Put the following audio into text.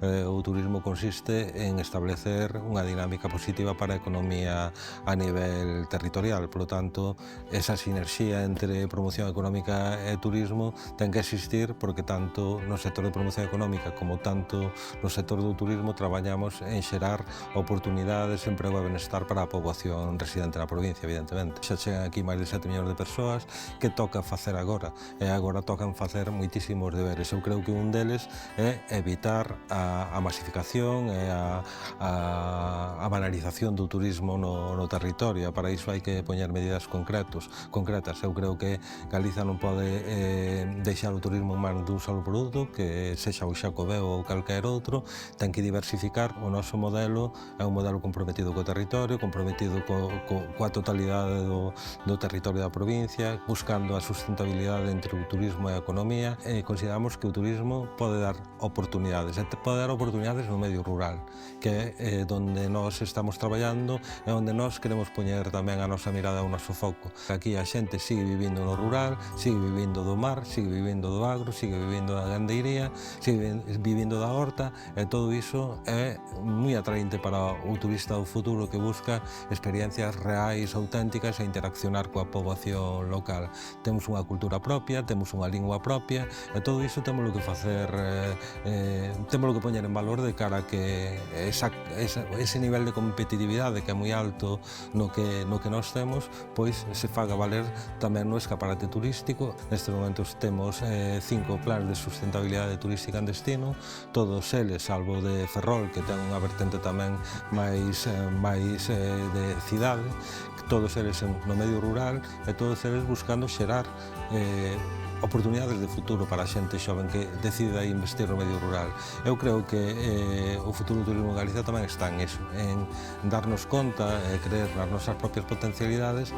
O turismo consiste en establecer unha dinámica positiva para a economía a nivel territorial. Por lo tanto, esa sinerxía entre promoción económica e turismo ten que existir porque tanto no sector de promoción económica como tanto no sector do turismo traballamos en xerar oportunidades, emprego e benestar para a poboación residente na provincia, evidentemente. Xa chegan aquí máis de 7 millóns de persoas. Que toca facer agora? E agora tocan facer moitísimos deberes. Eu creo que un deles é evitar a masificación e a banalización do turismo no territorio. Para iso hai que poñer medidas concretas. Eu creo que Galiza non pode deixar o turismo en mans dun solo produto, que sexa o Xacobeo ou calquer outro. Ten que diversificar. O noso modelo é un modelo comprometido co territorio, comprometido coa totalidade do territorio da provincia, buscando a sustentabilidade entre o turismo e a economía, e consideramos que o turismo pode dar oportunidades, no medio rural, que é onde nós estamos traballando e onde nós queremos poñer tamén a nosa mirada e o noso foco. Aquí a xente sigue vivindo no rural, sigue vivindo do mar, sigue vivindo do agro, sigue vivindo da gandeiría, sigue vivindo da horta, e todo iso é moi atraente para o turista do futuro que busca experiencias reais, auténticas e interaccionar coa poboación local. Temos unha cultura propia, temos unha lingua propia, e todo iso temos que facer, temos que poñer en valor de cara a que ese nivel de competitividade que é moi alto no que nós temos, pois se faga valer tamén no escaparate turístico. Nestes momentos temos 5 plans de sustentabilidade turística en destino, todos eles, salvo de Ferrol, que ten unha vertente tamén máis de cidade, todos eles no medio rural e todos eles buscando xerar oportunidades de futuro para a xente xoven que decida investir no medio rural. Eu creo que o futuro do turismo en Galicia tamén está en iso, en darnos conta e creer nas nosas propias potencialidades